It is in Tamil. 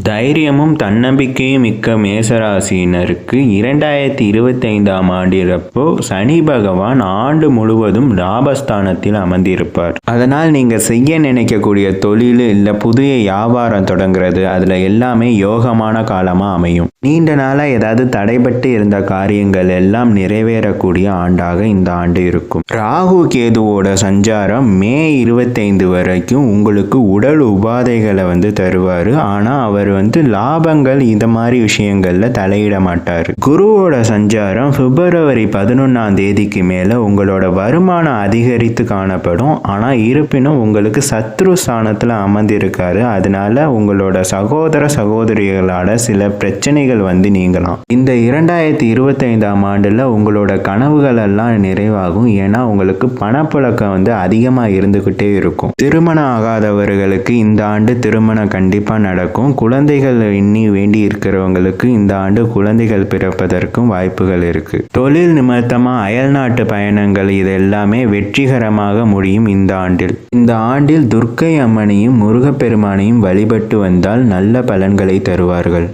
தைரியமும் தன்னம்பிக்கையும் மிக்க மேசராசியினருக்கு 2025ஆம் ஆண்டிறப்போ சனி பகவான் ஆண்டு முழுவதும் லாபஸ்தானத்தில் அமர்ந்திருப்பார். அதனால் நீங்கள் செய்ய நினைக்கக்கூடிய தொழில் இல்லை புதிய வியாபாரம் தொடங்குறது அதில் எல்லாமே யோகமான காலமாக அமையும். நீண்ட நாளாக ஏதாவது தடைபட்டு இருந்த காரியங்கள் எல்லாம் நிறைவேறக்கூடிய ஆண்டாக இந்த ஆண்டு இருக்கும். ராகு கேதுவோட சஞ்சாரம் மே 25 வரைக்கும் உங்களுக்கு உடல் உபாதைகளை தருவார். ஆனால் அவர் லாபங்கள் இந்த மாதிரி விஷயங்கள்ல தலையிட மாட்டார். குருவோட சஞ்சாரம் பிப்ரவரி 11ஆம் தேதிக்கு மேல உங்களோட வருமானம் அதிகரித்து காணப்படும். ஆனா இருப்பினும் உங்களுக்கு சத்ரு ஸ்தானத்துல அமர்ந்திருக்காரு. அதனால உங்களோட சகோதர சகோதரிகளால சில பிரச்சனைகள் நீங்கலாம். இந்த 2025ஆம் ஆண்டுல உங்களோட கனவுகள் எல்லாம் நிறைவாகும். ஏன்னா உங்களுக்கு பணப்புழக்கம் அதிகமா இருந்துகிட்டே இருக்கும். திருமணம் ஆகாதவர்களுக்கு இந்த ஆண்டு திருமணம் கண்டிப்பா நடக்கும். குழந்தைகள் எண்ணி வேண்டி இருக்கிறவங்களுக்கு இந்த ஆண்டு குழந்தைகள் பிறப்பதற்கும் வாய்ப்புகள் இருக்கு. தொழில் நிமித்தமா அயல்நாட்டு பயணங்கள் இது எல்லாமே வெற்றிகரமாக முடியும். இந்த ஆண்டில் துர்க்கை அம்மனையும் முருகப்பெருமானையும் வழிபட்டு வந்தால் நல்ல பலன்களை தருவார்கள்.